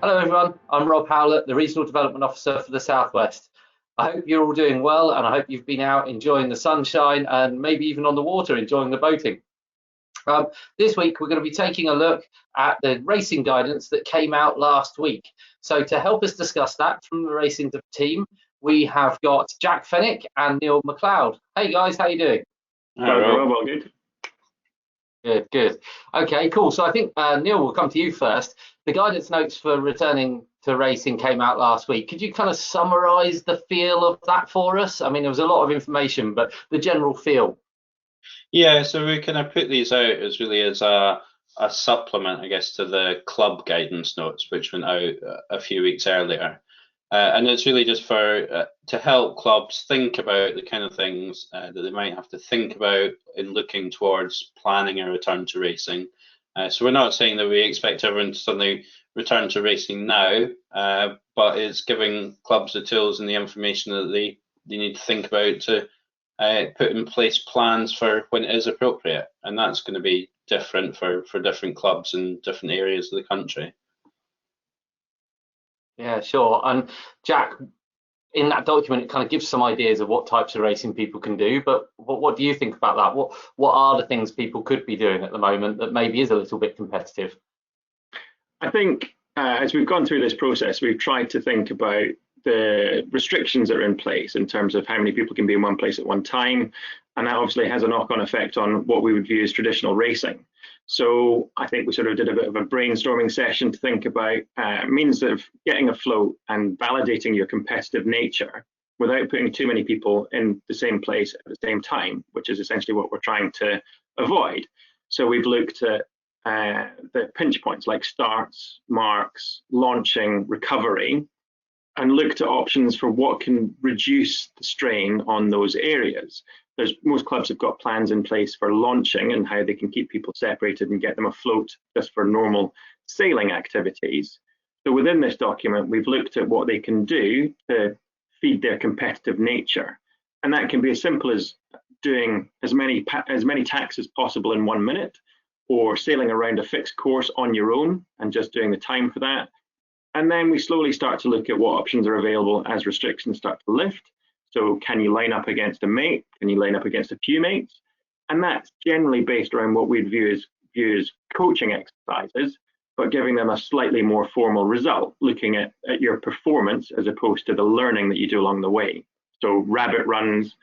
Hello everyone, I'm Rob Howlett, the Regional Development Officer for the Southwest. I hope you're all doing well and I hope you've been out enjoying the sunshine and maybe even on the water enjoying the boating. This week we're going to be taking a look at the racing guidance that came out last week. So to help us discuss that from the racing team, we have got Jack Fenwick and Neil McLeod. Hey guys, how you doing? Hi, Well, Rob. Rob, all good. Good. Okay, cool. So I think Neil will come to you first. The guidance notes for returning to racing came out last week. Could you kind of summarize the feel of that for us? I mean, there was a lot of information, but the general feel. Yeah, so we kind of put these out as really as a supplement, I guess, to the club guidance notes, which went out a few weeks earlier. And it's really just for to help clubs think about the kind of things that they might have to think about in looking towards planning a return to racing. So we're not saying that we expect everyone to suddenly return to racing now, but it's giving clubs the tools and the information that they need to think about to put in place plans for when it is appropriate. And that's going to be different for different clubs in different areas of the country. Yeah, sure. And Jack, in that document, it kind of gives some ideas of what types of racing people can do. But what do you think about that? What are the things people could be doing at the moment that maybe is a little bit competitive? I think as we've gone through this process, we've tried to think about the restrictions that are in place in terms of how many people can be in one place at one time. And that obviously has a knock-on effect on what we would view as traditional racing. So I think we sort of did a bit of a brainstorming session to think about means of getting afloat and validating your competitive nature without putting too many people in the same place at the same time, which is essentially what we're trying to avoid. So we've looked at the pinch points like starts, marks, launching, recovery, and looked at options for what can reduce the strain on those areas. Most clubs have got plans in place for launching and how they can keep people separated and get them afloat just for normal sailing activities. So within this document, we've looked at what they can do to feed their competitive nature. And that can be as simple as doing as many tacks as possible in 1 minute, or sailing around a fixed course on your own and just doing the time for that. And then we slowly start to look at what options are available as restrictions start to lift. So can you line up against a mate? Can you line up against a few mates? And that's generally based around what we'd view as coaching exercises, but giving them a slightly more formal result, looking at your performance as opposed to the learning that you do along the way. So rabbit runs,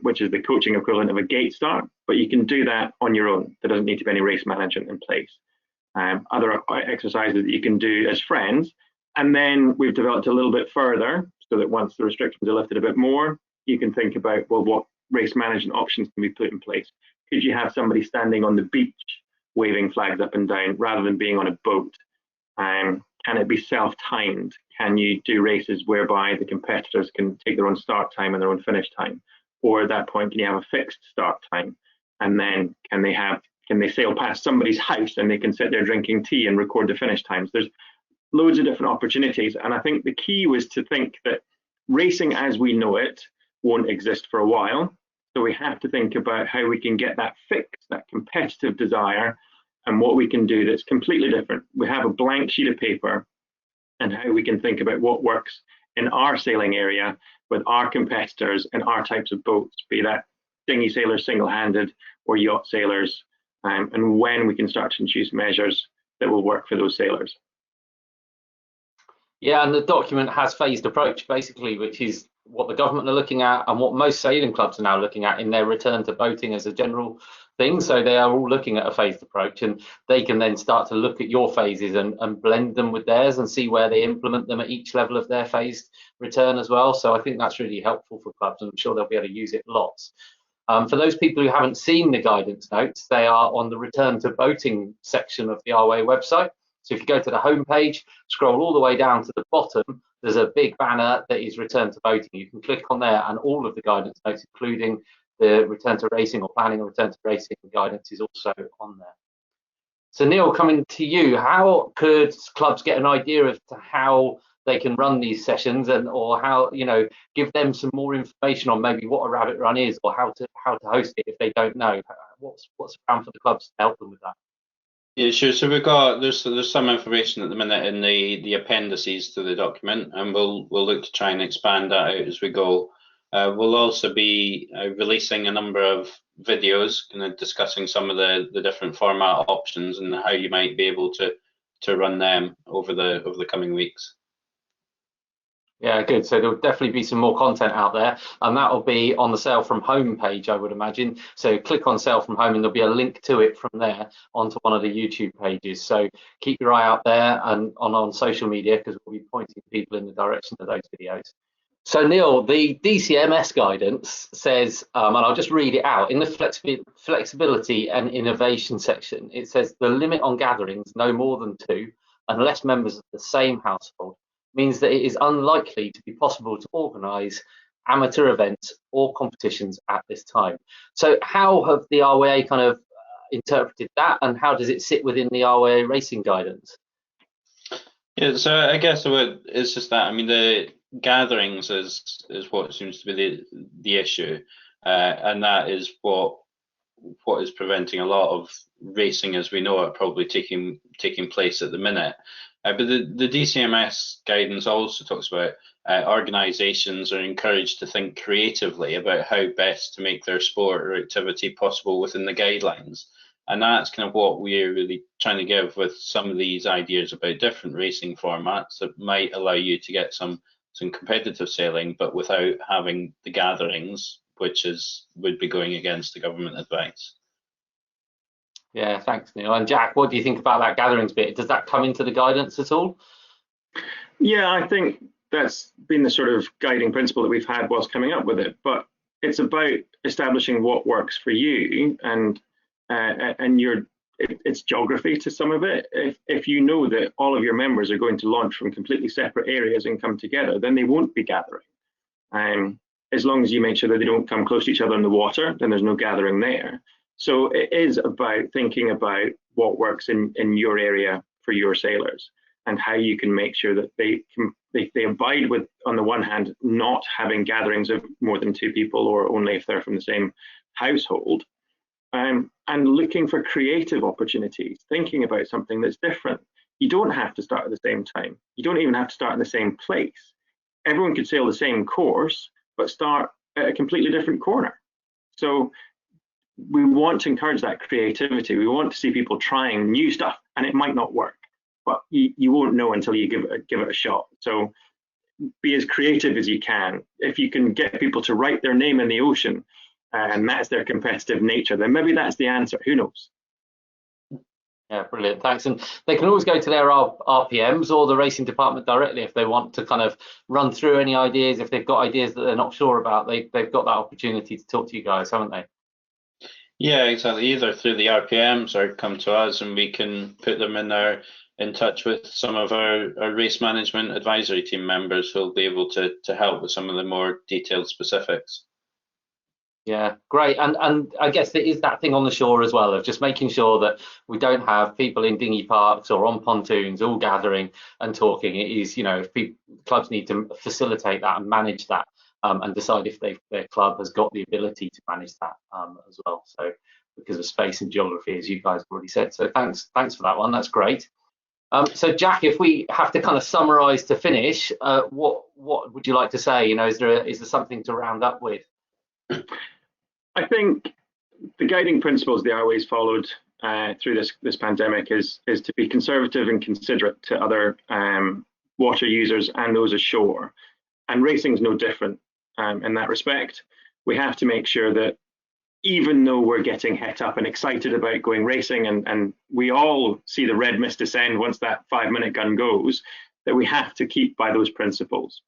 which is the coaching equivalent of a gate start, but you can do that on your own. There doesn't need to be any race management in place. Other exercises that you can do as friends. And then we've developed a little bit further so that once the restrictions are lifted a bit more, you can think about, well, what race management options can be put in place? Could you have somebody standing on the beach waving flags up and down rather than being on a boat? Can it be self-timed? Can you do races whereby the competitors can take their own start time and their own finish time? Or at that point, can you have a fixed start time? And then can they sail past somebody's house and they can sit there drinking tea and record the finish times? There's loads of different opportunities. And I think the key was to think that racing as we know it won't exist for a while. So we have to think about how we can get that fix, that competitive desire, and what we can do that's completely different. We have a blank sheet of paper and how we can think about what works in our sailing area with our competitors and our types of boats, be that dinghy sailors single-handed or yacht sailors, and when we can start to introduce measures that will work for those sailors. Yeah, and the document has phased approach basically, which is what the government are looking at and what most sailing clubs are now looking at in their return to boating as a general thing. So they are all looking at a phased approach, and they can then start to look at your phases and blend them with theirs and see where they implement them at each level of their phased return as well. So I think that's really helpful for clubs, and I'm sure they'll be able to use it lots. For those people who haven't seen the guidance notes, they are on the return to boating section of the RYA website. So if you go to the home page, scroll all the way down to the bottom, there's a big banner that is return to boating. You can click on there and all of the guidance notes, including the return to racing or planning a return to racing guidance, is also on there. So Neil, coming to you, how could clubs get an idea as to how they can run these sessions, and or how, give them some more information on maybe what a rabbit run is or how to host it if they don't know? What's around for the clubs to help them with that? Yeah, sure. So there's some information at the minute in the appendices to the document, and we'll look to try and expand that out as we go. We'll also be releasing a number of videos, kind of discussing some of the different format options and how you might be able to run them over the coming weeks. Yeah, good. So there'll definitely be some more content out there, and that'll be on the Sail from Home page, I would imagine. So click on Sail from Home, and there'll be a link to it from there onto one of the YouTube pages. So keep your eye out there and on social media, because we'll be pointing people in the direction of those videos. So Neil, the DCMS guidance says, and I'll just read it out, in the flexibility and innovation section, it says the limit on gatherings, no more than 2, unless members of the same household, means that it is unlikely to be possible to organise amateur events or competitions at this time. So how have the RYA kind of interpreted that, and how does it sit within the RYA racing guidance? Yeah, so I guess it's just that. I mean, the gatherings is what seems to be the issue, and that is what is preventing a lot of racing as we know it probably taking place at the minute. But the DCMS guidance also talks about organisations are encouraged to think creatively about how best to make their sport or activity possible within the guidelines. And that's kind of what we're really trying to give with some of these ideas about different racing formats that might allow you to get some competitive sailing, but without having the gatherings, which would be going against the government advice. Yeah, thanks, Neil. And Jack, what do you think about that gatherings bit? Does that come into the guidance at all? Yeah, I think that's been the sort of guiding principle that we've had whilst coming up with it. But it's about establishing what works for you and it's geography to some of it. If you know that all of your members are going to launch from completely separate areas and come together, then they won't be gathering. As long as you make sure that they don't come close to each other in the water, then there's no gathering there. So it is about thinking about what works in your area for your sailors and how you can make sure that they abide with, on the one hand, not having gatherings of more than 2 people or only if they're from the same household, and looking for creative opportunities, thinking about something that's different. You don't have to start at the same time. You don't even have to start in the same place. Everyone could sail the same course, but start at a completely different corner. So we want to encourage that creativity. We want to see people trying new stuff, and it might not work, but you won't know until you give it a shot. So be as creative as you can. If you can get people to write their name in the ocean, and that's their competitive nature, then maybe that's the answer. Who knows? Yeah, brilliant. Thanks. And they can always go to their RPMs or the racing department directly if they want to kind of run through any ideas. If they've got ideas that they're not sure about, they've got that opportunity to talk to you guys, haven't they? Yeah, exactly. Either through the RPMs or come to us and we can put them in touch with some of our race management advisory team members who'll be able to help with some of the more detailed specifics. Yeah, great. And I guess there is that thing on the shore as well of just making sure that we don't have people in dinghy parks or on pontoons all gathering and talking. It is, you know, if clubs need to facilitate that and manage that and decide if their club has got the ability to manage that as well. So because of space and geography, as you guys have already said. So thanks for that one. That's great. So Jack, if we have to kind of summarise to finish, what would you like to say? You know, is there something to round up with? I think the guiding principles the RYA's followed through this pandemic is to be conservative and considerate to other water users and those ashore. And racing is no different in that respect. We have to make sure that even though we're getting het up and excited about going racing, and we all see the red mist descend once that 5-minute gun goes, that we have to keep by those principles.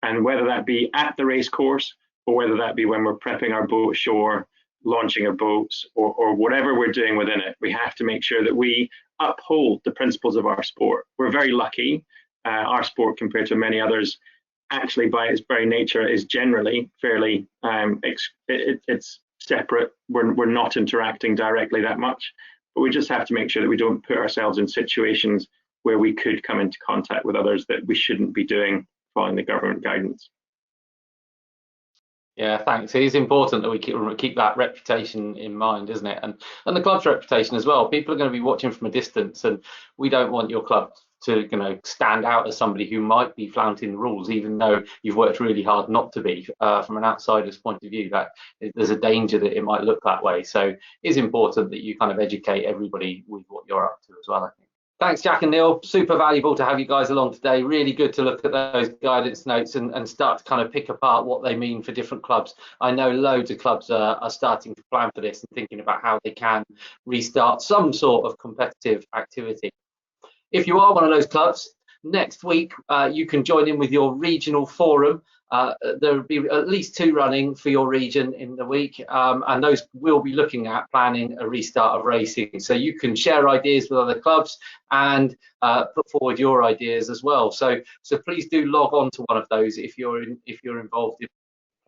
And whether that be at the race course, or whether that be when we're prepping our boat ashore, launching our boats, or whatever we're doing within it, we have to make sure that we uphold the principles of our sport. We're very lucky. Our sport, compared to many others, actually by its very nature is generally fairly, it's separate. We're not interacting directly that much, but we just have to make sure that we don't put ourselves in situations where we could come into contact with others that we shouldn't be doing following the government guidance. Yeah, thanks. It is important that we keep that reputation in mind, isn't it? And the club's reputation as well. People are going to be watching from a distance, and we don't want your club to, stand out as somebody who might be flouting the rules, even though you've worked really hard not to be. From an outsider's point of view, that there's a danger that it might look that way. So it's important that you kind of educate everybody with what you're up to as well, I think. Thanks, Jack and Neil. Super valuable to have you guys along today. Really good to look at those guidance notes and start to kind of pick apart what they mean for different clubs. I know loads of clubs are starting to plan for this and thinking about how they can restart some sort of competitive activity. If you are one of those clubs, next week you can join in with your regional forum. There will be at least 2 running for your region in the week, and those will be looking at planning a restart of racing. So you can share ideas with other clubs and put forward your ideas as well. So please do log on to one of those if you're involved in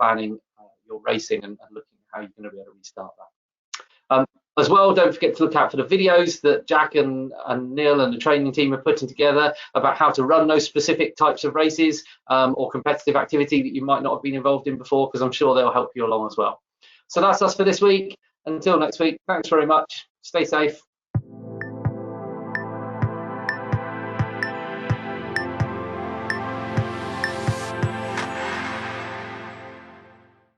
planning your racing and looking at how you're going to be able to restart that. As well, don't forget to look out for the videos that Jack and Neil and the training team are putting together about how to run those specific types of races or competitive activity that you might not have been involved in before, because I'm sure they'll help you along as well. So that's us for this week. Until next week, thanks very much. Stay safe.